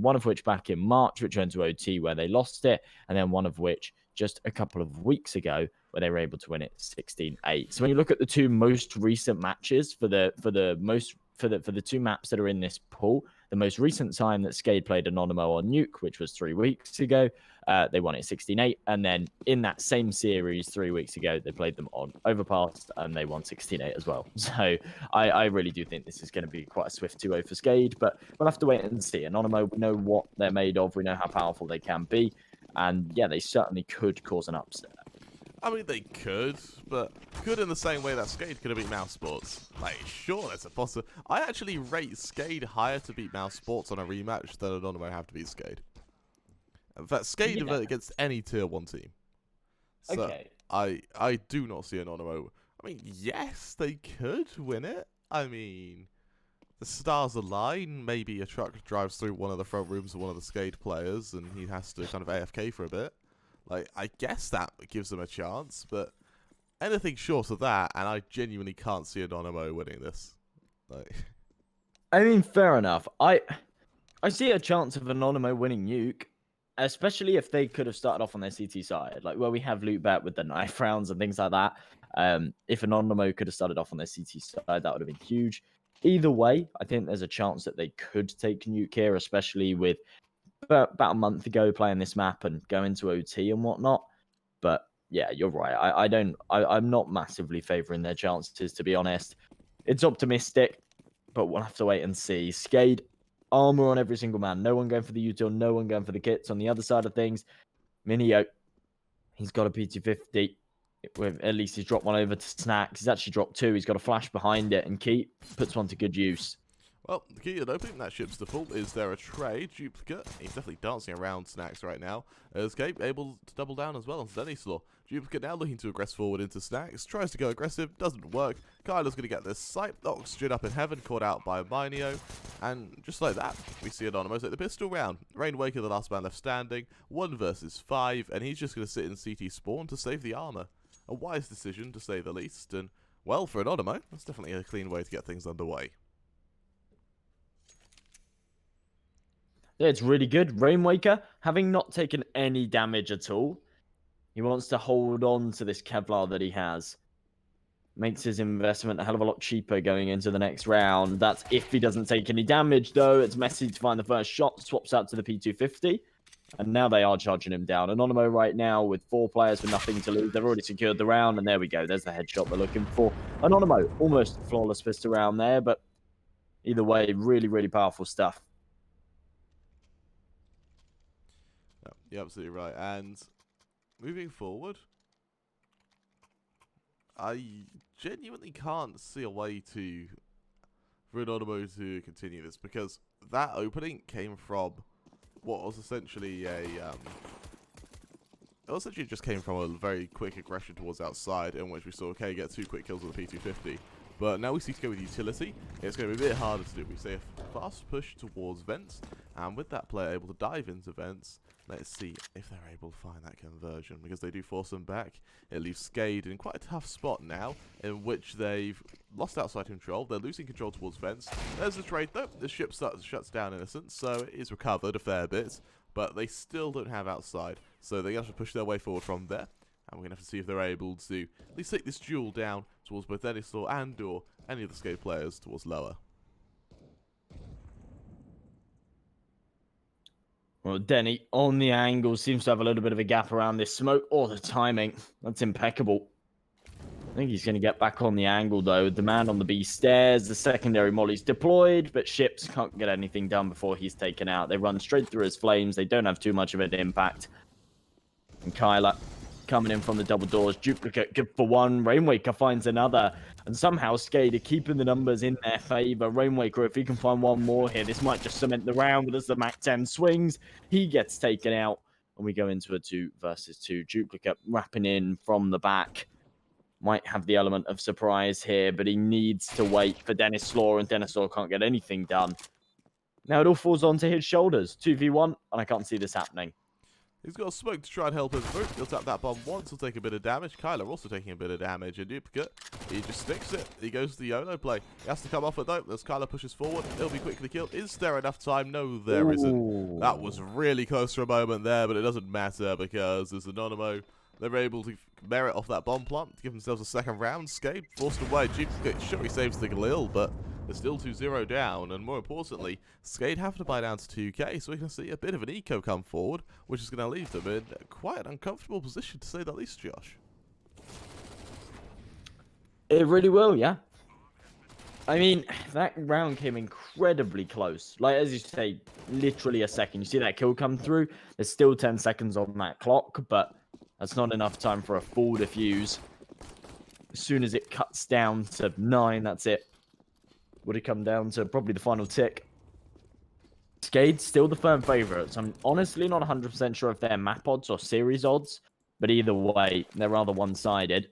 one of which back in March, which went to OT where they lost it, and then one of which just a couple of weeks ago where they were able to win it 16-8. So when you look at the two most recent matches for the two maps that are in this pool, the most recent time that SKADE played Anonymo on Nuke, which was 3 weeks ago, they won it 16-8. And then in that same series 3 weeks ago, they played them on Overpass and they won 16-8 as well. So I really do think this is going to be quite a swift 2-0 for SKADE, but we'll have to wait and see. Anonymo, we know what they're made of. We know how powerful they can be. And yeah, they certainly could cause an upset. I mean, they could, but could in the same way that SKADE could have beat Mouse Sports. Like, sure, that's a possible. I actually rate SKADE higher to beat Mouse Sports on a rematch than Anonymo have to beat SKADE. In fact, SKADE have against any tier 1 team. So Okay. I do not see Anonymo. I mean, yes, they could win it. I mean, the stars align. Maybe a truck drives through one of the front rooms of one of the SKADE players, and he has to kind of AFK for a bit. Like, I guess that gives them a chance, but anything short of that, and I genuinely can't see Anonymo winning this. Like, I mean, fair enough. I see a chance of Anonymo winning Nuke, especially if they could have started off on their CT side, like where we have LOOT.BET with the knife rounds and things like that. If Anonymo could have started off on their CT side, that would have been huge. Either way, I think there's a chance that they could take Nuke here, especially with about a month ago playing this map and going to OT and whatnot. But yeah, you're right. I'm not massively favoring their chances, to be honest. It's optimistic, but we'll have to wait and see. SKADE, armor on every single man. No one going for the util, no one going for the kits. On the other side of things, Minio, he's got a P250. At least he's dropped one over to Snacks. He's actually dropped 2. He's got a flash behind it, and Keep puts one to good use. well, the key to opening that ship's default is there a trade duplicate. He's definitely dancing around Snacks right now. Escape able to double down as well on Stanislaw. Duplicate now looking to aggress forward into Snacks. Tries to go aggressive, doesn't work. Kyler's going to get this sight. Oxygen up in heaven, caught out by Minio. And just like that, we see Anonymous at the pistol round. Rainwaker, the last man left standing. 1 versus 5, and he's just going to sit in CT spawn to save the armor. A wise decision, to say the least. And, well, for Anonymo, that's definitely a clean way to get things underway. Yeah, it's really good. Rainwaker, having not taken any damage at all, he wants to hold on to this Kevlar that he has. Makes his investment a hell of a lot cheaper going into the next round. That's if he doesn't take any damage, though. It's messy to find the first shot. Swaps out to the P250. And now they are charging him down. Anonymo right now with 4 players with nothing to lose. They've already secured the round. And there we go. There's the headshot they're looking for. Anonymo, almost flawless fist around there. But either way, really, really powerful stuff. You're absolutely right. And moving forward, I genuinely can't see a way for Anonymo to continue this, because that opening came from what was essentially it essentially just came from a very quick aggression towards outside, in which we saw K get 2 quick kills with the P250. But now we see to go with utility. It's going to be a bit harder to do. We see a fast push towards vents, and with that player able to dive into vents, let's see if they're able to find that conversion, because they do force them back. It leaves SKADE in quite a tough spot now, in which they've lost outside control. They're losing control towards vents. There's the trade though. The ship shuts down Innocent, so it is recovered a fair bit, but they still don't have outside, so they have to push their way forward from there. And we're going to have to see if they're able to at least take this duel down towards both Denislaw and or any of the SKADE players towards lower. Well, Denny on the angle seems to have a little bit of a gap around this smoke. Oh, the timing. That's impeccable. I think he's going to get back on the angle, though. The man on the B stairs. The secondary molly's deployed, but ships can't get anything done before he's taken out. They run straight through his flames. They don't have too much of an impact. And Kyler coming in from the double doors. Duplicate, good for 1. Rainwaker finds another. And somehow SKADE are keeping the numbers in their favor. Rainwaker, if he can find one more here, this might just cement the round. But as the Mac 10 swings, he gets taken out. And we go into a 2 versus 2. Duplicate wrapping in from the back. Might have the element of surprise here, but he needs to wait for Denislaw, and Denislaw can't get anything done. Now it all falls onto his shoulders. 2v1, and I can't see this happening. He's got a smoke to try and help him through. He'll tap that bomb once. He'll take a bit of damage. Kyler also taking a bit of damage. And Duplicate, he just sticks it. He goes to the YOLO play. He has to come off it though. As Kyler pushes forward, he'll be quickly killed. Is there enough time? No, there isn't. That was really close for a moment there, but it doesn't matter because there's Anonymo. They were able to merit off that bomb plant to give themselves a second round. SKADE forced away. Duplicate, sure, he saves the Galil, but they're still 2-0 down, and more importantly, SKADE have to buy down to 2k, so we can see a bit of an eco come forward, which is going to leave them in quite an uncomfortable position, to say the least, Josh. It really will, yeah. I mean, that round came incredibly close. Like, as you say, literally a second. You see that kill come through? There's still 10 seconds on that clock, but that's not enough time for a full defuse. As soon as it cuts down to 9, that's it. Would it come down to probably the final tick? SKADE's still the firm favourites. I'm honestly not 100% sure if they're map odds or series odds, but either way, they're rather one-sided.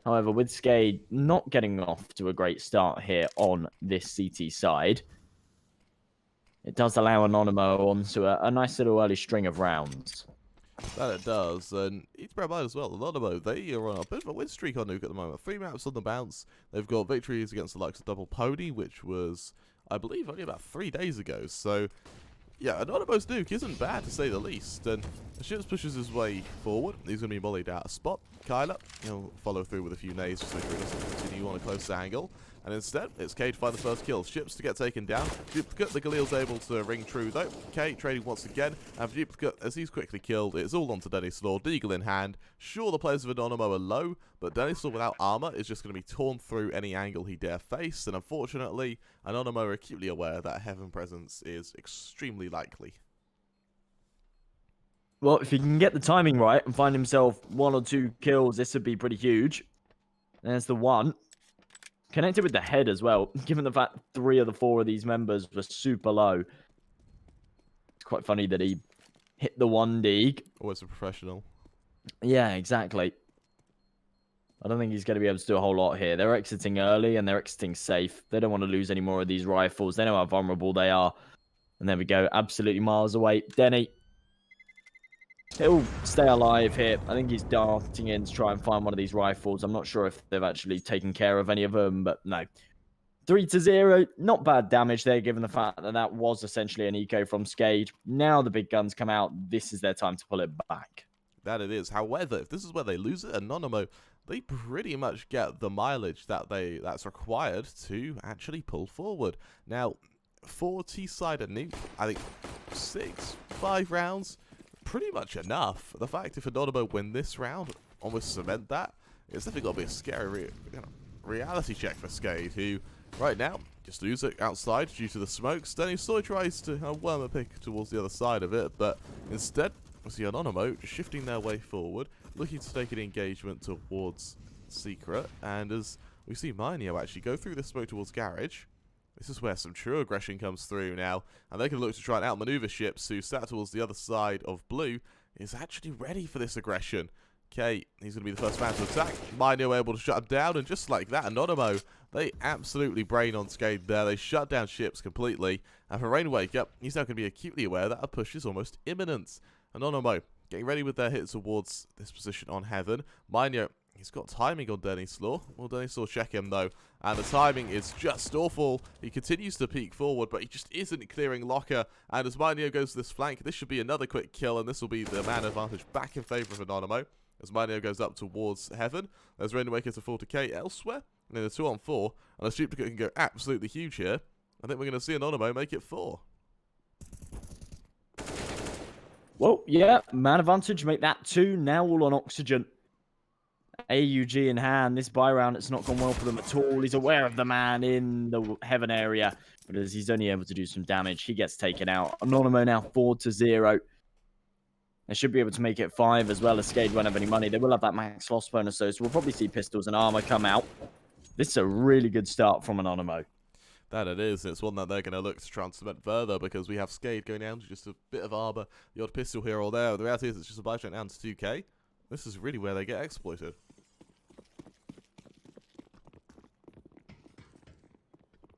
However, with SKADE not getting off to a great start here on this CT side, it does allow Anonymo onto a nice little early string of rounds. That it does, and it's bear in mind as well, Anonymo, they are on a bit of a win streak on Nuke at the moment. 3 maps on the bounce. They've got victories against the likes of Double Pony, which was, I believe, only about 3 days ago. So, yeah, Anonymo's Nuke isn't bad, to say the least. And Ships pushes his way forward. He's going to be mollied out a spot. Kyler, he'll follow through with a few nades just to make sure he doesn't continue on a close angle. And instead, it's K to find the first kill. Ships to get taken down. Duplicate, the Galil's able to ring true though. K trading once again. And Duplicate, as he's quickly killed, it's all onto Dennis Law. Deagle in hand. Sure, the players of Anonymo are low, but Dennis Law without armor is just going to be torn through any angle he dare face. And unfortunately, Anonymo are acutely aware that Heaven presence is extremely likely. Well, if he can get the timing right and find himself 1 or 2 kills, this would be pretty huge. There's the 1. Connected with the head as well, given the fact 3 of the 4 of these members were super low. It's quite funny that he hit the 1 dig. Always a professional. Yeah, exactly. I don't think he's going to be able to do a whole lot here. They're exiting early and they're exiting safe. They don't want to lose any more of these rifles. They know how vulnerable they are. And there we go, absolutely miles away. Denny. He'll stay alive here. I think he's darting in to try and find one of these rifles. I'm not sure if they've actually taken care of any of them, but no. 3-0. Not bad damage there, given the fact that that was essentially an eco from SKADE. Now the big guns come out. This is their time to pull it back. That it is. However, if this is where they lose it, Anonymo, they pretty much get the mileage that's required to actually pull forward. Now, 4 T-side and Nuke, I think 5 rounds, pretty much enough. The fact if Anonymo win this round, almost cement that, it's definitely got to be a scary reality check for SKADE, who right now just lose it outside due to the smokes. Then he sort of tries to worm a pick towards the other side of it, but instead we see Anonymo just shifting their way forward, looking to take an engagement towards Secret, and as we see Minio actually go through the smoke towards Garage. This is where some true aggression comes through now, and they can look to try and outmaneuver Ships, who sat towards the other side of Blue, is actually ready for this aggression. Okay, he's going to be the first man to attack. Minio able to shut him down, and just like that, Anonymo, they absolutely brain on SKADE there. They shut down Ships completely, and for Rainwake, yep, he's now going to be acutely aware that a push is almost imminent. Anonymo getting ready with their hit towards this position on Heaven. Minio, he's got timing on Dennis Law. Will Dennis Law check him though? And the timing is just awful. He continues to peek forward, but he just isn't clearing Locker. And as Minio goes to this flank, this should be another quick kill, and this will be the man advantage back in favour of Anonymo. As Minio goes up towards Heaven, there's Rainwaker to 40k elsewhere. And then a 2-on-4, and a Duplicate can go absolutely huge here. I think we're going to see Anonymo make it 4. Well, yeah, man advantage, make that 2. Now all on oxygen. AUG in hand. This buy round, it's not gone well for them at all. He's aware of the man in the Heaven area, but as he's only able to do some damage, he gets taken out. Anonymo now 4-0. They should be able to make it 5 as well as SKADE won't have any money. They will have that max loss bonus though, so we'll probably see pistols and armor come out. This is a really good start from Anonymo. That it is. It's one that they're going to look to try and cement further, because we have SKADE going down to just a bit of armor, the odd pistol here or there. The reality is it's just a buy straight down to 2k. This is really where they get exploited.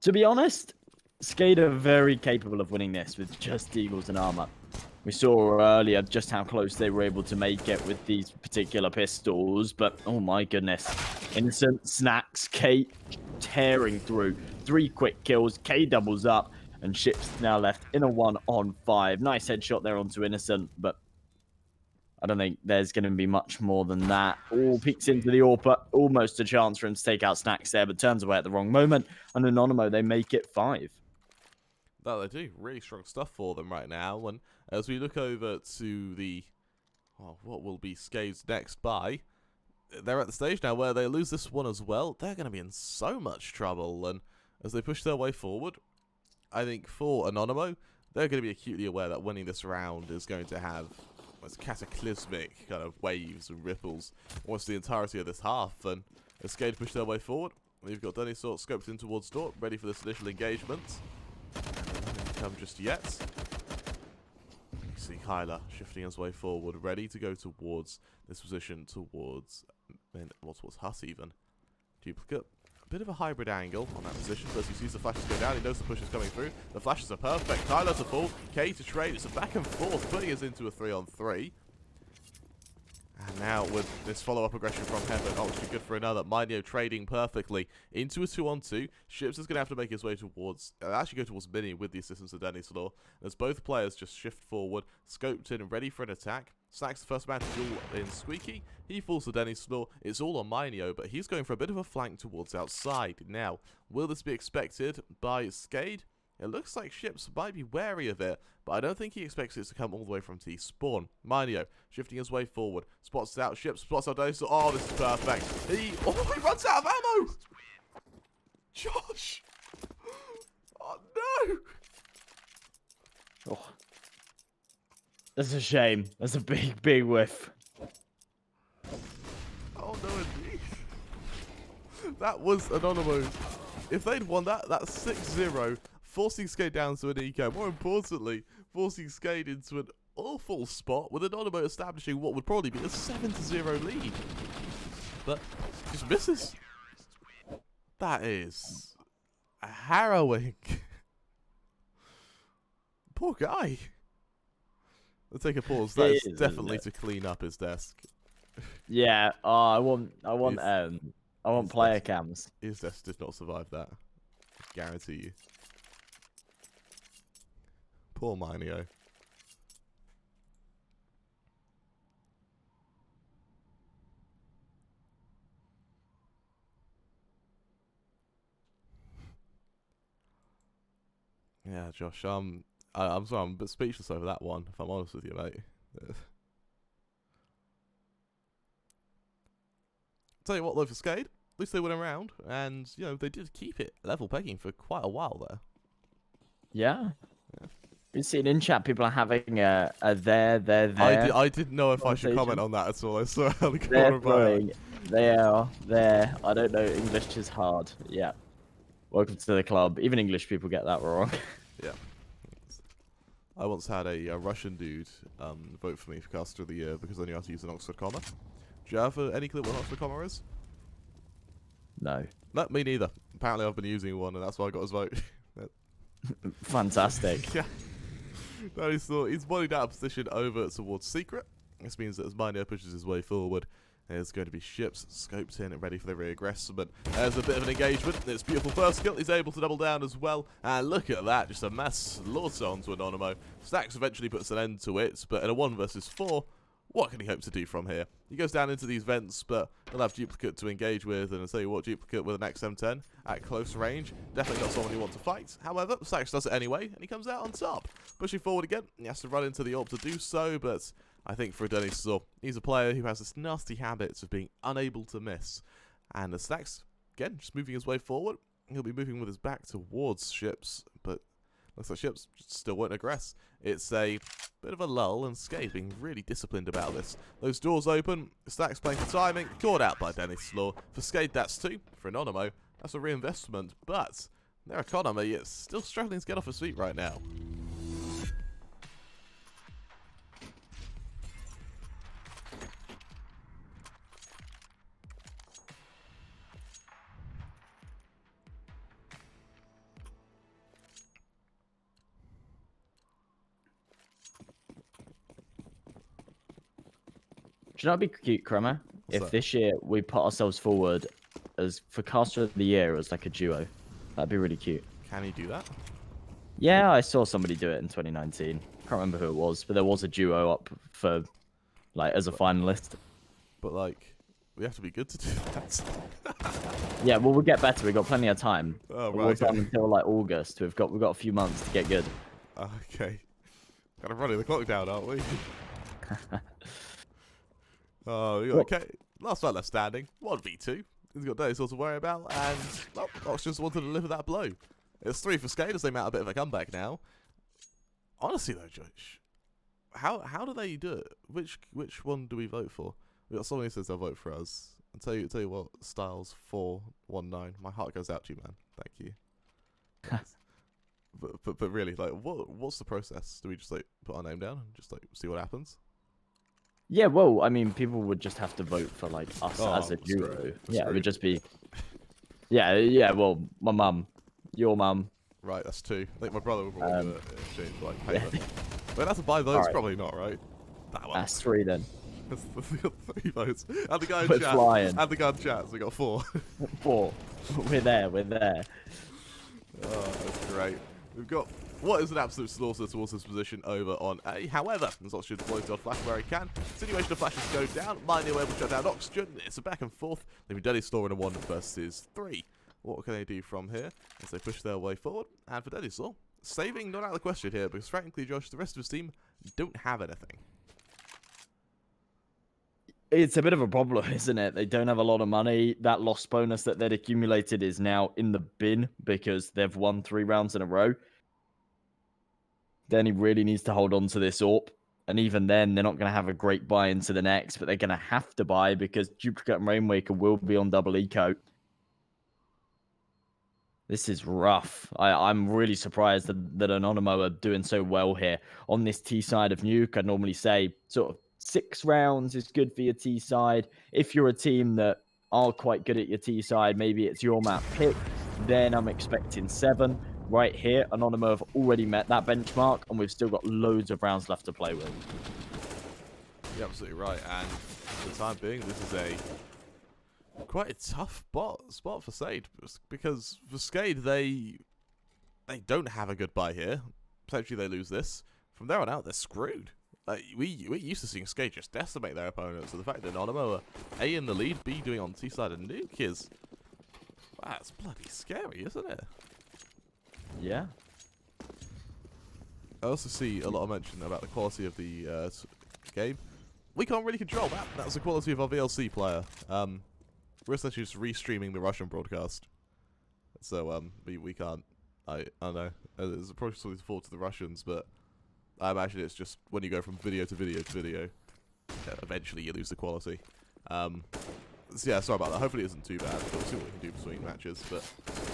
To be honest, SKADE are very capable of winning this with just Eagles and armor. We saw earlier just how close they were able to make it with these particular pistols, but oh my goodness. Innocent, Snacks, Kate tearing through. 3 quick kills, K doubles up, and Ships now left in a 1-on-5. Nice headshot there onto Innocent, but I don't think there's going to be much more than that. All peeks into the AWP, almost a chance for him to take out Snacks there, but turns away at the wrong moment. And Anonymo, they make it 5. That they do. Really strong stuff for them right now. And as we look over to the, what will be SKADE's next buy, they're at the stage now where they lose this one as well. They're going to be in so much trouble. And as they push their way forward, I think for Anonymo, they're going to be acutely aware that winning this round is going to have cataclysmic kind of waves and ripples almost the entirety of this half. And as SKADE push their way forward, we've got Denisor scoped in towards door, ready for this initial engagement. Come just yet. You see Kyler shifting his way forward, ready to go towards this position, towards Hut even. Duplicate. A bit of a hybrid angle on that position, but as he sees the flashes go down, he knows the push is coming through. The flashes are perfect. Kyler to fall, K to trade. It's a back and forth, putting us into a 3-on-3. And now with this follow-up aggression from Heaven, obviously good for another. Minio trading perfectly into a 2-on-2. Ships is going to have to make his way towards, actually go towards Mini with the assistance of Denisor. As both players just shift forward, scoped in and ready for an attack. Snacks the first man to duel in Squeaky. He falls to Denisor. It's all on Minio, but he's going for a bit of a flank towards outside. Now, will this be expected by SKADE? It looks like Ships might be wary of it, but I don't think he expects it to come all the way from T-spawn. Minio shifting his way forward, spots out Ships, spots out Denisor. Oh, this is perfect. He runs out of ammo! Josh! Oh, no! Oh. That's a shame. That's a big, big whiff. Oh, no, indeed. That was Anonymous. If they'd won that, that's 6-0. Forcing SKADE down to an eco. More importantly, forcing SKADE into an awful spot with Anonymo establishing what would probably be a 7-0 lead. But just misses. That is harrowing. Poor guy. Let's take a pause. That is definitely to clean up his desk. Yeah. I want player cams. His desk did not survive that. I guarantee you. Poor Minio. Yeah, Josh. I'm sorry, I'm a bit speechless over that one, if I'm honest with you, mate. Tell you what, though, for SKADE, at least they went around, and you know they did keep it level pegging for quite a while there. Yeah. We've seen in chat people are having a there. I didn't know if I should comment on that at all. I saw how the corner throwing. They are there. I don't know. English is hard. Yeah. Welcome to the club. Even English people get that wrong. Yeah. I once had a Russian dude vote for me for Caster of the Year because I knew how to use an Oxford comma. Do you have any clue what an Oxford comma is? No. No, me neither. Apparently I've been using one and that's why I got his vote. Fantastic. Yeah. No, he's bodied out of position over towards Secret. This means that as Minio pushes his way forward, there's going to be Ships scoped in and ready for the reaggressment. There's a bit of an engagement. It's beautiful first kill. He's able to double down as well. And look at that. Just a mass slaughter onto Anonymo. Stacks eventually puts an end to it. But in a 1 versus 4, what can he hope to do from here? He goes down into these vents, but he'll have Duplicate to engage with. And I'll tell you what, Duplicate with an XM10 at close range. Definitely not someone you want to fight. However, Stacks does it anyway, and he comes out on top. Pushing forward again. He has to run into the AWP to do so, but I think for Denisor, he's a player who has this nasty habit of being unable to miss. And the Stacks, again, just moving his way forward. He'll be moving with his back towards Ships, but looks like Ships still won't aggress. It's a bit of a lull, and SKADE being really disciplined about this. Those doors open, Stacks playing for timing, caught out by Denisor. For SKADE, that's 2. For Anonymo, that's a reinvestment, but their economy is still struggling to get off its feet right now. you know what'd be cute, Kremer? What's If that? this year we put ourselves forward as for caster of the year as like a duo, that'd be really cute. Can he do that? Yeah, I saw somebody do it in 2019. Can't remember who it was, but there was a duo up for like as a finalist. But like, we have to be good to do that. Yeah, well, we'll get better. We've got plenty of time. Oh, But right, we'll okay. time until like August. We've got a few months to get good. Okay. Kind of running the clock down, aren't we? Oh, Well, okay. Last man left standing. 1v2. He's got Dinosaur to worry about, and well, Ox just wanted to deliver that blow. It's 3 for SKADE as they mount a bit of a comeback now. Honestly though, Josh, how do they do it? Which one do we vote for? We got someone who says they'll vote for us. I'll tell you what, Styles 419. My heart goes out to you, man. Thank you. but really, like, what's the process? Do we just like put our name down and just like see what happens? yeah, well, I mean, people would just have to vote for like us Oh, as a duo. screwed. Yeah, it would just be. Yeah. Well, my mum, your mum. Right, that's 2. I think my brother would probably do it in exchange for like payment. Yeah. But that's a buy votes, Alright. probably not, right? That one. That's 3 then. That's 3 votes. And the guy in We're chat. flying. And the guy in chat, so we got 4. 4. We're there. Oh, that's great. We've got what is an absolute slaughter towards this position over on A. However, there's Oxygen deployed on Flash where he can. Continuation of flashes go down. Minio able to shut down Oxygen. It's a back and forth. Leaving Deadly Store in a 1 versus 3. What can they do from here as they push their way forward? And for Deadly Store, saving not out of the question here because frankly, Josh, the rest of his team don't have anything. It's a bit of a problem, isn't it? They don't have a lot of money. That loss bonus that they'd accumulated is now in the bin because they've won 3 rounds in a row. Then he really needs to hold on to this AWP. And even then, they're not going to have a great buy into the next, but they're going to have to buy because Duplicate and Rainwaker will be on double eco. This is rough. I'm really surprised that Anonymo are doing so well here. On this T side of Nuke, I'd normally say sort of 6 rounds is good for your T side. If you're a team that are quite good at your T side, maybe it's your map pick, then I'm expecting 7. Right here, Anonymo have already met that benchmark, and we've still got loads of rounds left to play with. You're absolutely right, and for the time being, this is quite a tough spot for SKADE, because for SKADE, they don't have a good buy here. Potentially they lose this. From there on out, they're screwed. We're used to seeing SKADE just decimate their opponents, so the fact that Anonymo are A in the lead, B doing on T-side and Nuke is... Wow, it's bloody scary, isn't it? Yeah. I also see a lot of mention about the quality of the game. We can't really control that. That's the quality of our VLC player. We're essentially just restreaming the Russian broadcast. So we can't. I don't know. There's probably something to fall to the Russians, but I imagine it's just when you go from video to video to video, eventually you lose the quality. So yeah, sorry about that. Hopefully it isn't too bad. We'll see what we can do between matches. But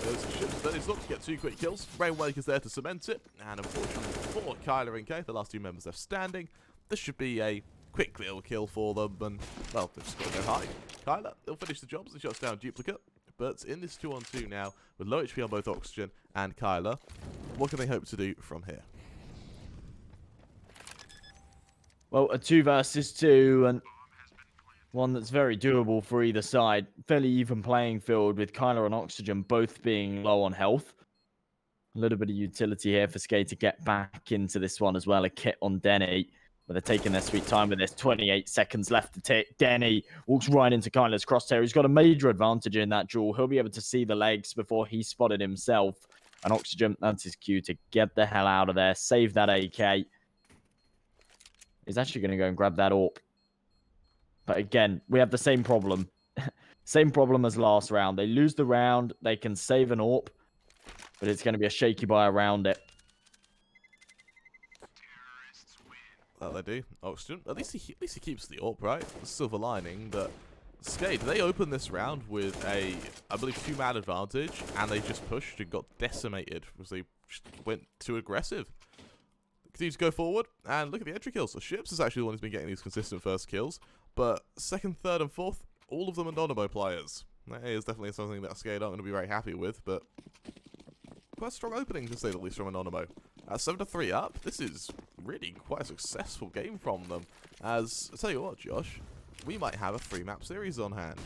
there's ships that is not to get 2 quick kills. Rainwaker's there to cement it. And unfortunately for Kyler and Kay, the last 2 members left standing, this should be a quick little kill for them. And, well, they've just got to go high. Kyler, he'll finish the job as he shuts down Duplicate. But in this 2-on-2 now, with low HP on both Oxygen and Kyler, what can they hope to do from here? Well, a 2 versus 2, and one that's very doable for either side. Fairly even playing field with Kyler and Oxygen both being low on health. A little bit of utility here for SKADE to get back into this one as well. A kit on Denny, but they're taking their sweet time with this. 28 seconds left to tick. Denny walks right into Kyler's crosshair. He's got a major advantage in that duel. He'll be able to see the legs before he spotted himself. And Oxygen, that's his cue to get the hell out of there. Save that AK. He's actually going to go and grab that AWP. But again, we have the same problem. Same problem as last round. They lose the round. They can save an AWP. But it's going to be a shaky buy around it. That they do. Oxygen. At least he keeps the AWP, right? The silver lining. But SKADE, they opened this round with a, I believe, 2-man advantage. And they just pushed and got decimated because they just went too aggressive. Continue to go forward. And look at the entry kills. So Ships is actually the one who's been getting these consistent first kills. But 2nd, 3rd, and 4th, all of them are Anonymo players. That is definitely something that SKADE aren't going to be very happy with, but quite a strong opening, to say the least, from Anonymo. 7-3 up, this is really quite a successful game from them. As, I'll tell you what, Josh, we might have a 3-map series on hand.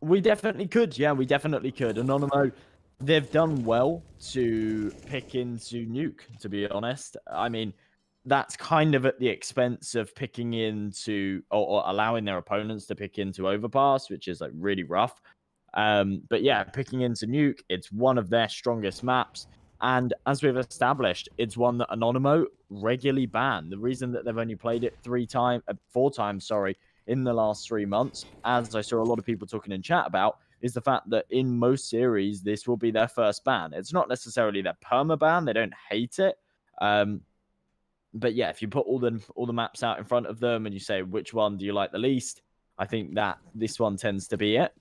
We definitely could. Yeah, we definitely could. Anonymo, they've done well to pick into Nuke, to be honest. I mean, that's kind of at the expense of picking into or allowing their opponents to pick into Overpass, which is like really rough. But yeah, picking into Nuke, it's one of their strongest maps. And as we've established, it's one that Anonymo regularly ban. The reason that they've only played it 4 times, sorry, in the last 3 months, as I saw a lot of people talking in chat about, is the fact that in most series, this will be their first ban. It's not necessarily their perma ban. They don't hate it. But yeah, if you put all the maps out in front of them and you say, which one do you like the least? I think that this one tends to be it.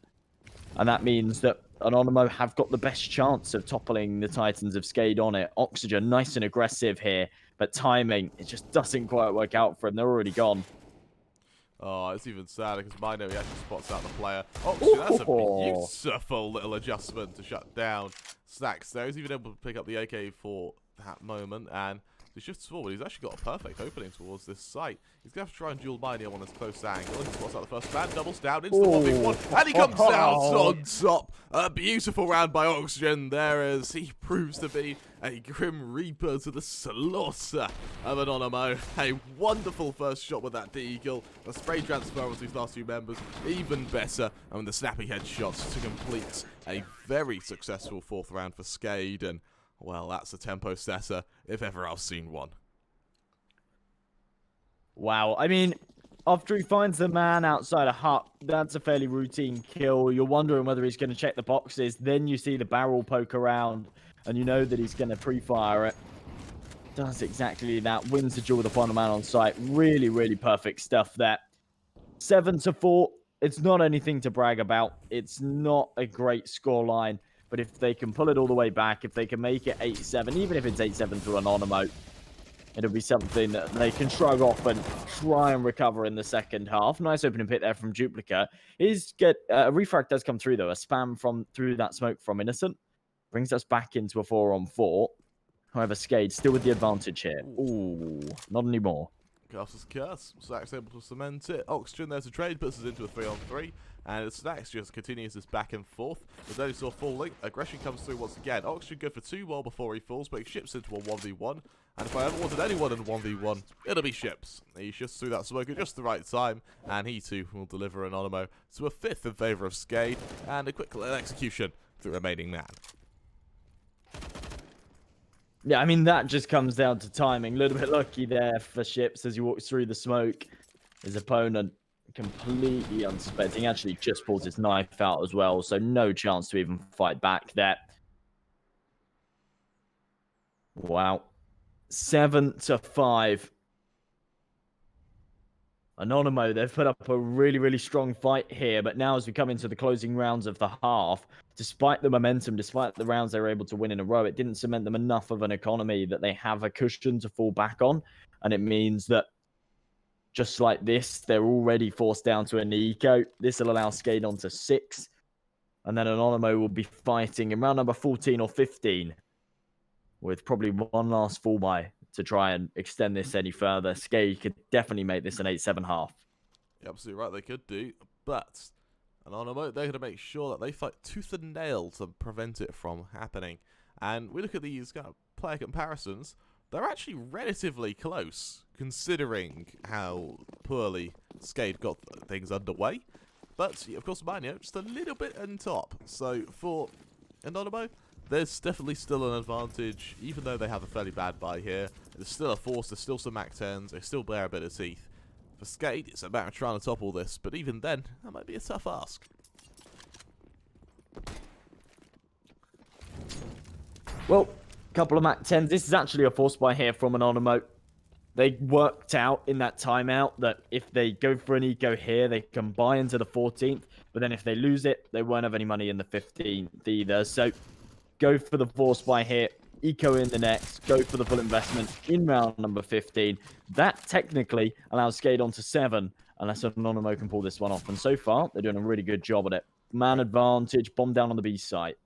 And that means that Anonymo have got the best chance of toppling the Titans of SKADE on it. Oxygen, nice and aggressive here, but timing, it just doesn't quite work out for them. They're already gone. Oh, it's even sadder because Mino, he actually spots out the player. Oxygen, that's a beautiful little adjustment to shut down Snacks there. He's even able to pick up the AK for that moment, and he shifts forward. He's actually got a perfect opening towards this site. He's going to have to try and duel Mino on this close angle. He spots out the first man, doubles down into the 1v1, and he comes out on top. A beautiful round by Oxygen there as he proves to be a Grim Reaper to the slaughter of Anonymo. A wonderful first shot with that D-Eagle. The spray transfer of these last 2 members, even better. And the snappy headshots to complete a very successful 4th round for SKADE. And, well, that's a tempo setter if ever I've seen one. Wow. I mean, after he finds the man outside a hut, that's a fairly routine kill. You're wondering whether he's going to check the boxes. Then you see the barrel poke around, and you know that he's going to pre-fire it. Does exactly that. Wins the duel with the final man on site. Really, really perfect stuff there. 7-4. It's not anything to brag about. It's not a great scoreline. But if they can pull it all the way back, if they can make it 8-7, even if it's 8-7 through Anonymo, it'll be something that they can shrug off and try and recover in the second half. Nice opening pick there from Duplicate. A refract does come through, though. A spam through that smoke from Innocent brings us back into a 4-on-4. However, SKADE still with the advantage here. Ooh, not anymore. Curse's curse. Snacks able to cement it. Oxygen there's a trade, puts us into a 3-on-3. And Snacks just continues this back and forth. The dinosaur falling. Aggression comes through once again. Oxygen go for 2 more before he falls, but he ships into a 1v1. And if I ever wanted anyone in 1v1, it'll be Ships. He shifts through that smoke at just the right time, and he too will deliver Anonymo to a 5th in favour of SKADE, and a quick little execution to the remaining man. Yeah, I mean, that just comes down to timing. A little bit lucky there for Ships as he walks through the smoke. His opponent completely unsuspecting. Actually just pulls his knife out as well, so no chance to even fight back there. Wow. 7-5. Anonymo, they've put up a really, really strong fight here, but now as we come into the closing rounds of the half, despite the momentum, despite the rounds they were able to win in a row, it didn't cement them enough of an economy that they have a cushion to fall back on, and it means that just like this, they're already forced down to an eco. This will allow SKADE on to 6, and then Anonymo will be fighting in round number 14 or 15 with probably one last full buy to try and extend this any further. SKADE could definitely make this an 8-7 half. You're absolutely right, they could do, but Anonymo, they're going to make sure that they fight tooth and nail to prevent it from happening. And we look at these kind of player comparisons, they're actually relatively close, considering how poorly SKADE got things underway. But, of course, Mino just a little bit on top. So, for Anonymo, there's definitely still an advantage, even though they have a fairly bad buy here. There's still a force, there's still some Mac 10s, they still bear a bit of teeth. For SKADE, it's a matter of trying to top all this, but even then, that might be a tough ask. Well, a couple of Mac 10s. This is actually a force buy here from Anonymo. They worked out in that timeout that if they go for an eco here, they can buy into the 14th, but then if they lose it, they won't have any money in the 15th either. So go for the force buy here, eco in the next, go for the full investment in round number 15. That technically allows SKADE on to 7, unless Anonymo can pull this one off. And so far, they're doing a really good job at it. Man advantage, bomb down on the B site.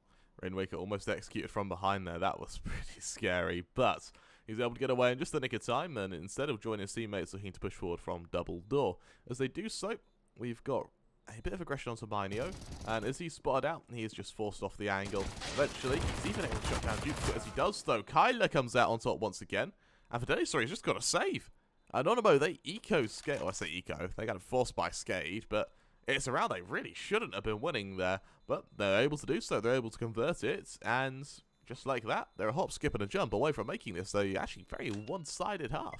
Rainwaker almost executed from behind there. That was pretty scary, but He's able to get away in just the nick of time, and instead of joining his teammates looking to push forward from double door. As they do so, we've got a bit of aggression onto Minio, and as he's spotted out, he is just forced off the angle. Eventually, he's even able to shut down Duke, but as he does though, Kyler comes out on top once again, and Fidelity Story has just got a save. Anonymo, they eco SKADE, I say eco, they got forced by SKADE, but it's a round they really shouldn't have been winning there, but they're able to do so, they're able to convert it, and just like that, they're a hop, skip, and a jump away from making this a actually very one-sided half.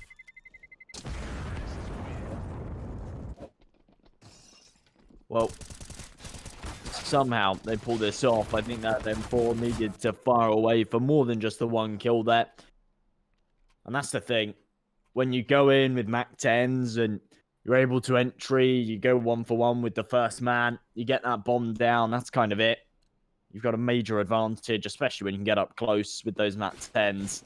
Well, somehow they pulled this off. I think that them 4 needed to fire away for more than just the 1 kill there. And that's the thing. When you go in with Mac 10s and you're able to entry, you go 1 for 1 with the first man, you get that bomb down, that's kind of it. You've got a major advantage, especially when you can get up close with those Mac 10s.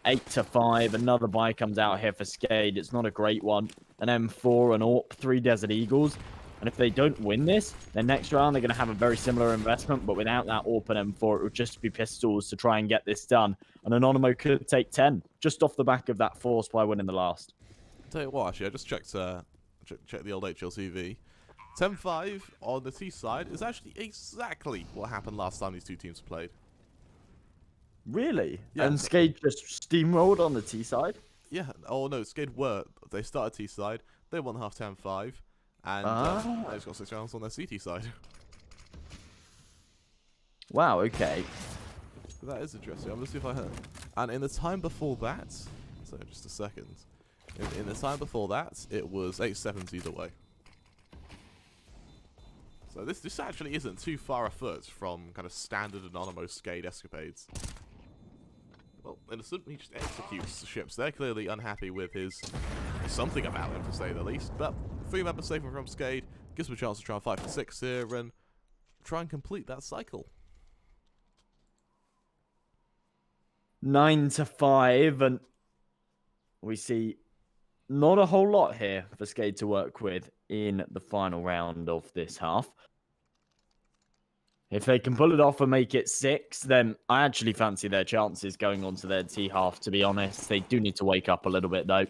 8 to 5, another buy comes out here for SKADE. It's not a great one. An M4, an AWP, 3 Desert Eagles. And if they don't win this, then next round they're going to have a very similar investment, but without that AWP and M4, it would just be pistols to try and get this done. And Anonymo could take 10, just off the back of that force by winning the last. I'll tell you what, actually, I just checked the old HLTV. 10-5 on the T side is actually exactly what happened last time these two teams played. Really? Yeah. And SKADE just steamrolled on the T side? Yeah. Oh, no, SKADE they started T side, they won half 10-5. And they just got 6 rounds on their CT side. Wow, okay. That is interesting. I'm going to see if I heard. And in the time before that, so just a second. In the time before that, it was 8-7 either way. So this actually isn't too far afoot from kind of standard Anonymous SKADE escapades. Well, Innocent, he just executes the ships. They're clearly unhappy with his something about him, to say the least. But 3 members safer from SKADE gives him a chance to try and fight for 6 here and try and complete that cycle. 9 to 5, and we see not a whole lot here for SKADE to work with in the final round of this half. If they can pull it off and make it 6, then I actually fancy their chances going on to their T half, to be honest. They do need to wake up a little bit, though.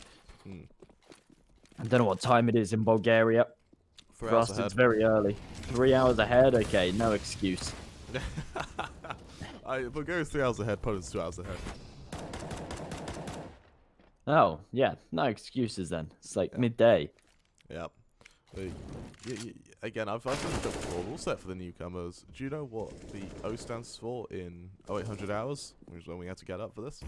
I don't know what time it is in Bulgaria. For us, it's very early. 3 hours ahead? Okay, no excuse. Bulgaria's 3 hours ahead, Poland's 2 hours ahead. Oh, yeah, no excuses then. It's like midday. Yep. Again, I've looked up before. We'll set for the newcomers. Do you know what the O stands for in 0800 hours, which is when we had to get up for this?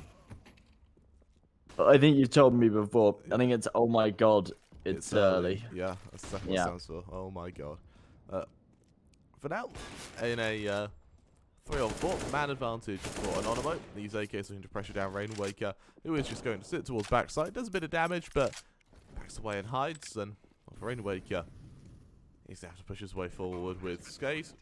I think you told me before. I think it's, oh my god, it's early. Yeah, that's exactly what it stands for. Oh my god. For now, in a 3-on-4, man advantage for Anonymo. These AKs looking to pressure down Rainwaker, who is just going to sit towards backside. Does a bit of damage, but backs away and hides. And for Rainwaker, he's going to have to push his way forward with SKADE.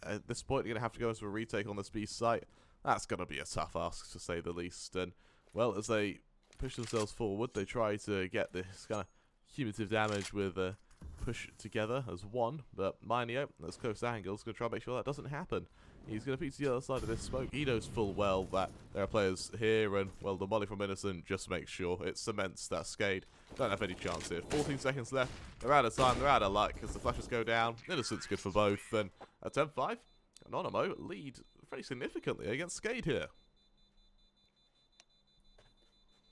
At this point, you're going to have to go into a retake on this B site. That's going to be a tough ask, to say the least. And, well, as they push themselves forward, they try to get this kind of cumulative damage with a push together as one. But Minio, that's close angle, is going to try and make sure that doesn't happen. He's going to peek to the other side of this smoke. He knows full well that there are players here, and, well, the molly from Innocent just makes sure it cements that SKADE don't have any chance here. 14 seconds left. They're out of time. They're out of luck as the flashes go down. Innocent's good for both. And at 10-5, Anonymo lead very significantly against SKADE here.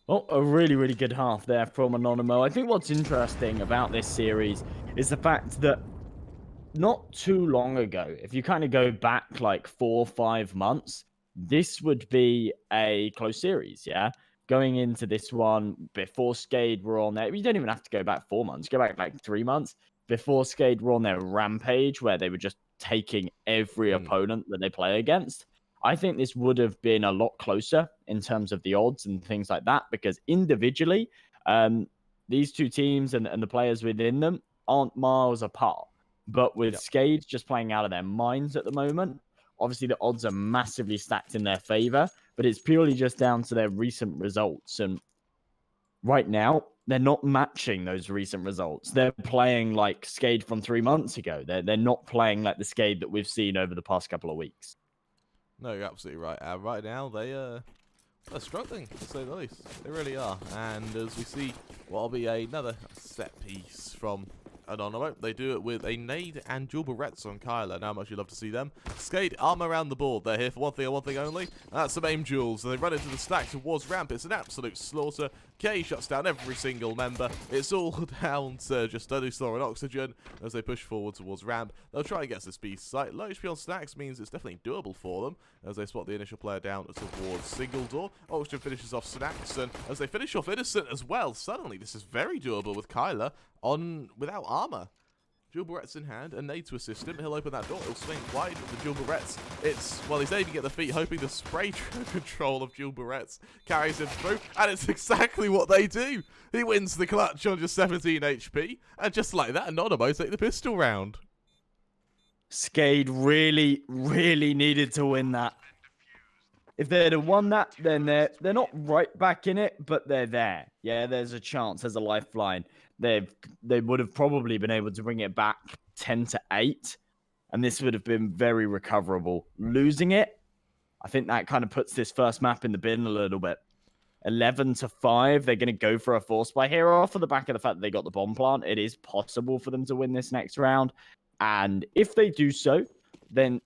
Well, a really, really good half there from Anonymo. I think what's interesting about this series is the fact that not too long ago, if you kind of go back like 4 or 5 months, this would be a close series, yeah? Going into this one, before SKADE were on there, you don't even have to go back 4 months, go back like 3 months. Before SKADE were on their rampage, where they were just taking every opponent that they play against. I think this would have been a lot closer in terms of the odds and things like that, because individually, these two teams and the players within them aren't miles apart. But with SKADE just playing out of their minds at the moment, obviously the odds are massively stacked in their favor, but it's purely just down to their recent results. And right now, they're not matching those recent results. They're playing like SKADE from 3 months ago. They're not playing like the SKADE that we've seen over the past couple of weeks. No, you're absolutely right. Right now, They're struggling, to say the least. They really are. And as we see, what'll be another set piece from Anonymo. They do it with a nade and dual barrettes on Kyler. Now much you love to see them. SKADE arm around the board. They're here for one thing and one thing only. And that's some aim duels. And they run into the stack towards ramp. It's an absolute slaughter. K shuts down every single member. It's all down to just steady store and oxygen as they push forward towards ramp. They'll try and get this B site. Low HP on stacks means it's definitely doable for them as they spot the initial player down towards single door. Oxygen finishes off Snacks, and as they finish off Innocent as well, suddenly this is very doable with Kyler on without armor. Dual barrettes in hand, and nade to assist him. He'll open that door. He'll swing wide with the dual barrettes. It's, well, he's aiming at the feet, hoping the spray control of dual barrettes carries him through, and it's exactly what they do. He wins the clutch on just 17 HP, and just like that, Anonymo take the pistol round. SKADE really, really needed to win that. If they'd have won that, then they're not right back in it, but they're there. Yeah, there's a chance, there's a lifeline. They would have probably been able to bring it back 10-8, and this would have been very recoverable. Losing it, I think that kind of puts this first map in the bin a little bit. 11-5, they're going to go for a force buy here off of the back of the fact that they got the bomb plant. It is possible for them to win this next round, and if they do so, then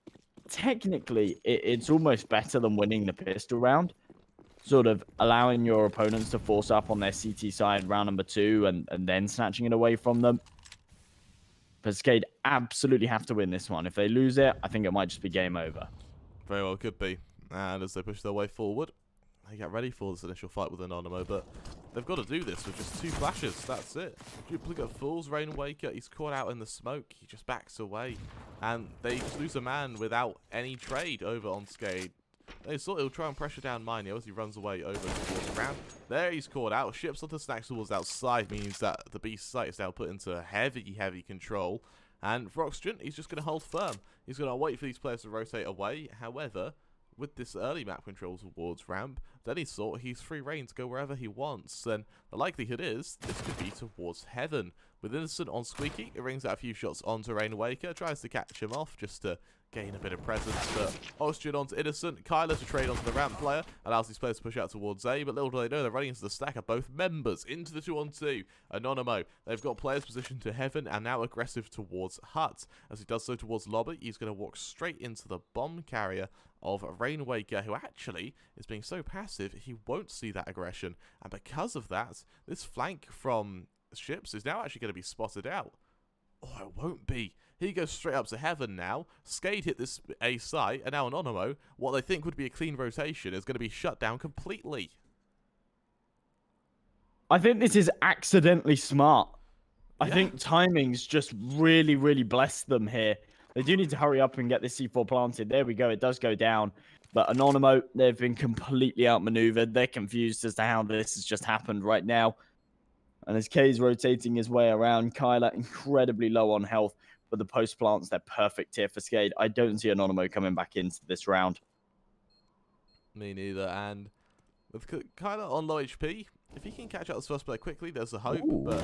technically it's almost better than winning the pistol round, sort of allowing your opponents to force up on their CT side round number 2 and then snatching it away from them. But SKADE absolutely have to win this one. If they lose it, I think it might just be game over. Very well could be. And as they push their way forward, they get ready for this initial fight with Anonymo, but they've got to do this with just 2 flashes. That's it. Duplicate Fools, Rainwaker, he's caught out in the smoke. He just backs away. And they just lose a man without any trade over on SKADE. They thought he'll try and pressure down Minio as he runs away over towards the ramp. There he's caught out. Ships onto Snacks towards outside means that the beast site is now put into heavy control. And for Oxygen, he's just going to hold firm. He's going to wait for these players to rotate away. However, with this early map control towards ramp, then he thought he's free reign to go wherever he wants. And the likelihood is this could be towards heaven. With Innocent on Squeaky, it rings out a few shots onto Rainwaker, tries to catch him off just to gain a bit of presence, but Oxygen onto Innocent, Kyler to trade onto the ramp player, allows these players to push out towards A, but little do they know they're running into the stack of both members, into the 2-on-2, Anonymo. They've got players positioned to heaven and now aggressive towards Hut. As he does so towards Lobby, he's going to walk straight into the bomb carrier of Rainwaker, who actually is being so passive, he won't see that aggression, and because of that, this flank from Ships is now actually going to be spotted out. Oh, it won't be. He goes straight up to heaven now. SKADE hit this A site, and now Anonymo, what they think would be a clean rotation, is going to be shut down completely. I think this is accidentally smart. I Yeah. think timing's just really blessed them here. They do need to hurry up and get this C4 planted. There we go. It does go down. But Anonymo, they've been completely outmaneuvered. They're confused as to how this has just happened right now. And as K's rotating his way around, Kyler incredibly low on health, but the post plants, they're perfect here for SKADE. I don't see Anonymo coming back into this round. Me neither. And with Kyler on low HP, if he can catch out this first player quickly, there's a hope. Ooh. But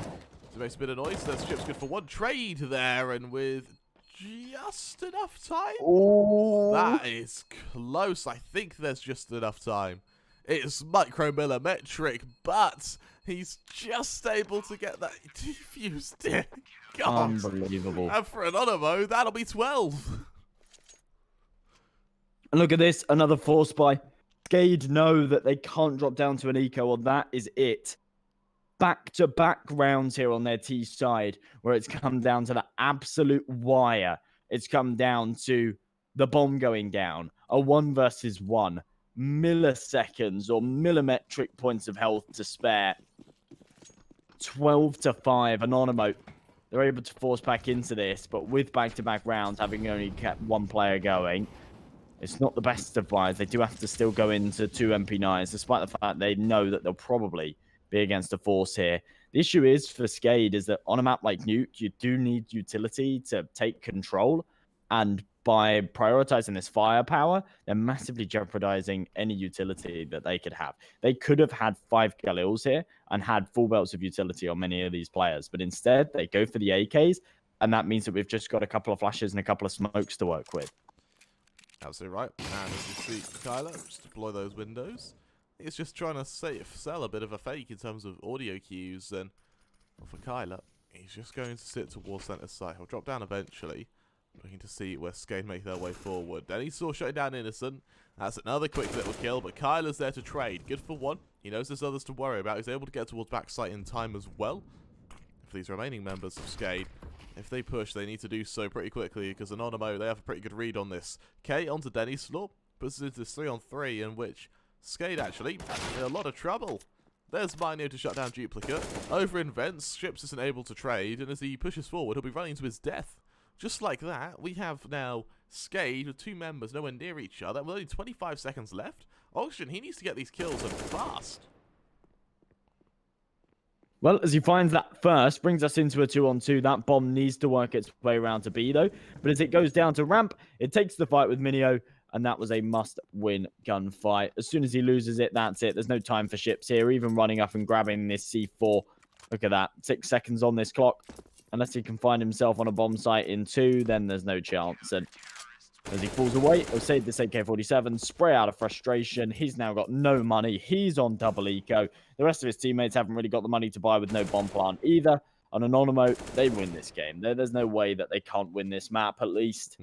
it makes a bit of noise. There's Chips good for one trade there, and with just enough time. Ooh. That is close. I think there's just enough time. It's micromillimetric, but he's just able to get that defused in. God. Unbelievable. And for Anonymo, that'll be 12. And look at this, another force buy. SKADE know that they can't drop down to an eco, and that is it. Back-to-back rounds here on their T side, where it's come down to the absolute wire. It's come down to the bomb going down. A 1 versus 1. Milliseconds or millimetric points of health to spare. 12-5. Anonymo, they're able to force back into this, but with back-to-back rounds, having only kept 1 player going, it's not the best of buys. They do have to still go into 2 MP9s, despite the fact they know that they'll probably be against a force here. The issue is for SKADE is that on a map like Nuke, you do need utility to take control, and by prioritizing this firepower, they're massively jeopardizing any utility that they could have. They could have had 5 Galils here and had full belts of utility on many of these players, but instead they go for the AKs, and that means that we've just got a couple of flashes and a couple of smokes to work with. Absolutely right. And as you see, Kyler, just deploy those windows. He's just trying to sell a bit of a fake in terms of audio cues, and well, for Kyler, he's just going to sit towards centre side. He'll drop down eventually, looking to see where SKADE make their way forward. Then he saw shutting down Innocent. That's another quick little kill, but Kyler's there to trade. Good for one. He knows there's others to worry about. He's able to get towards backside in time as well. For these remaining members of SKADE, if they push, they need to do so pretty quickly, because Anonymo, they have a pretty good read on this. K onto Denny's floor, puts it into this 3-on-3, in which SKADE actually in a lot of trouble. There's Minio to shut down Duplicate. Over in Vents, Ships isn't able to trade, and as he pushes forward, he'll be running to his death. Just like that, we have now SKADE with 2 members nowhere near each other, with only 25 seconds left. Oxygen, he needs to get these kills and fast. Well, as he finds that first, brings us into a 2-on-2. That bomb needs to work its way around to B, though. But as it goes down to ramp, it takes the fight with Minio, and that was a must-win gunfight. As soon as he loses it, that's it. There's no time for Ships here, even running up and grabbing this C4. Look at that. 6 seconds on this clock. Unless he can find himself on a bomb site in 2, then there's no chance. And as he falls away, he'll save this AK-47, spray out of frustration. He's now got no money. He's on double eco. The rest of his teammates haven't really got the money to buy with no bomb plant either. On Anonymo, they win this game. There's no way that they can't win this map, at least.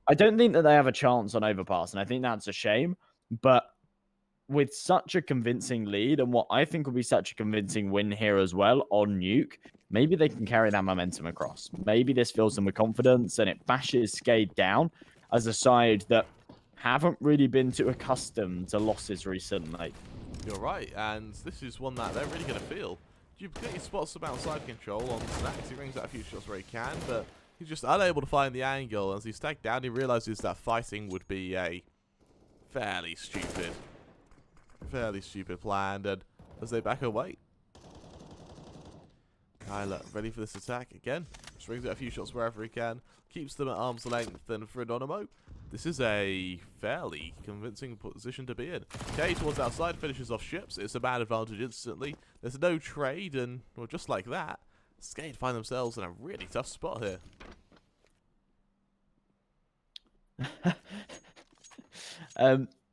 I don't think that they have a chance on Overpass, and I think that's a shame. But with such a convincing lead, and what I think will be such a convincing win here as well on Nuke, maybe they can carry that momentum across. Maybe this fills them with confidence, and it bashes SKADE down as a side that haven't really been too accustomed to losses recently. You're right, and this is one that they're really going to feel. Duplicate spots some outside control on Stacks. He rings out a few shots where he can, but he's just unable to find the angle. As he's stacked down, he realizes that fighting would be a fairly stupid plan, and as they back away, Kyler ready for this attack again. Just rings out a few shots wherever he can, keeps them at arm's length, and for Anonymo, this is a fairly convincing position to be in. Okay, towards outside, finishes off Ships. It's a bad advantage instantly. There's no trade, and well, just like that, SKADE find themselves in a really tough spot here.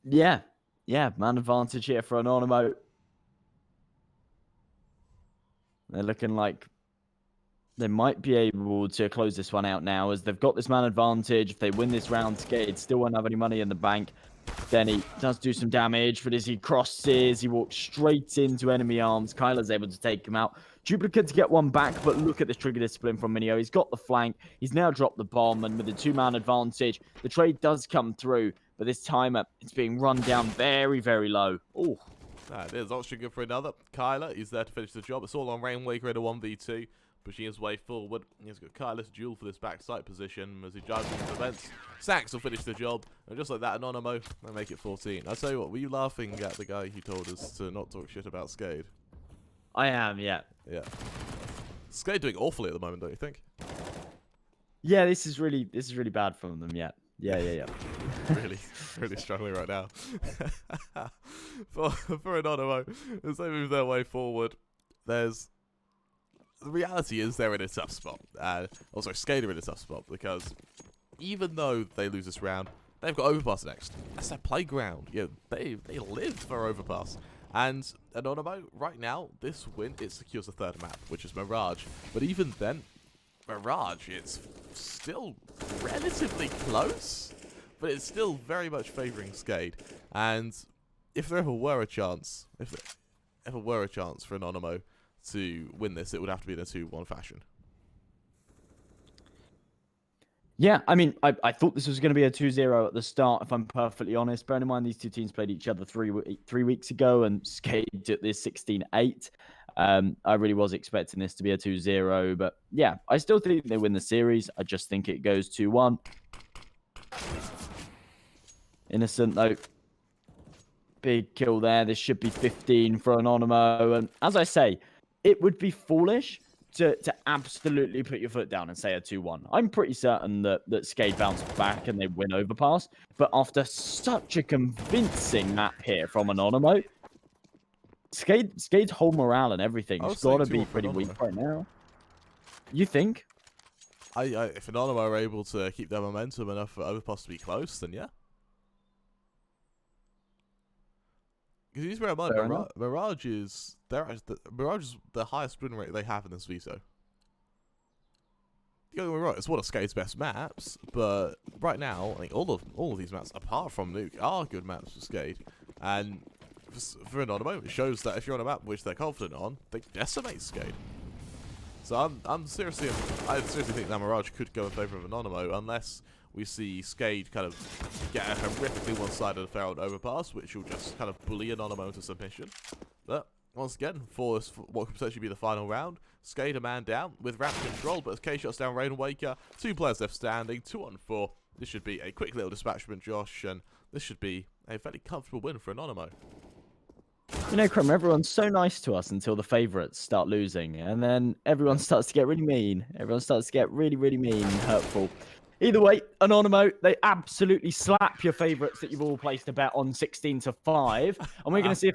Yeah, man advantage here for Anonymo. They're looking like they might be able to close this one out now, as they've got this man advantage. If they win this round, SKADE still won't have any money in the bank. Then he does do some damage, but as he crosses, he walks straight into enemy arms. Kyler's able to take him out. Duplicate to get one back, but look at this trigger discipline from Minio. He's got the flank. He's now dropped the bomb, and with the 2-man advantage, the trade does come through. But this time, it's being run down very, very low. Oh, That is Oxygen good for another. Kyler is there to finish the job. It's all on Rainwaker in a 1v2. Pushing his way forward. He's got Kyler's duel for this backside position as he judges the events. Sax will finish the job. And just like that, Anonymo, they make it 14. I'll tell you what, were you laughing at the guy who told us to not talk shit about SKADE? I am, yeah. Yeah. SKADE doing awfully at the moment, don't you think? Yeah, this is really bad from them, yeah. Yeah. really struggling right now. for Anonymo, as they move their way forward, the reality is they're in a tough spot. Also, SKADE are in a tough spot, because even though they lose this round, they've got Overpass next. That's their playground. Yeah, they live for Overpass. And Anonymo, right now, this win, it secures the 3rd map, which is Mirage. But even then, Mirage, it's still relatively close, but it's still very much favouring SKADE. And if there ever were a chance, for Anonymo to win this, it would have to be in a 2-1 fashion. Yeah, I mean, I thought this was going to be a 2-0 at the start, if I'm perfectly honest. Bearing in mind, these two teams played each other three weeks ago, and SKADE did this 16-8. I really was expecting this to be a 2-0, but yeah, I still think they win the series. I just think it goes 2-1. Innocent, though. Big kill there. This should be 15 for Anonymo. And as I say, it would be foolish to absolutely put your foot down and say a 2-1. I'm pretty certain that SKADE bounced back and they win Overpass. But after such a convincing map here from Anonymo, SKADE's whole morale and everything has got to be pretty weak right now. You think? If Anonymo are able to keep their momentum enough for Overpass to be close, then yeah. Because you bear in mind, Fair enough. Mirage is the highest win rate they have in this veto. Don't get me wrong, it's one of SKADE's best maps, but right now, I think all of these maps, apart from Nuke, are good maps for SKADE. And for Anonymo, it shows that if you're on a map which they're confident on, they decimate SKADE. So I seriously think that Mirage could go in favour of Anonymo unless we see SKADE kind of get a horrifically one-sided affair on overpass, which will just kind of bully Anonymo into submission. But once again, for what could potentially be the final round, SKADE a man down with ramp control, but as K shuts down Rain and Waker, 2 players left standing, 2-on-4. This should be a quick little dispatch from Josh, and this should be a fairly comfortable win for Anonymo. You know, Crum, everyone's so nice to us until the favourites start losing, and then everyone starts to get really mean. Everyone starts to get really, really mean and hurtful. Either way, Anonymo, they absolutely slap your favourites that you've all placed a bet on 16-5, and we're going to see if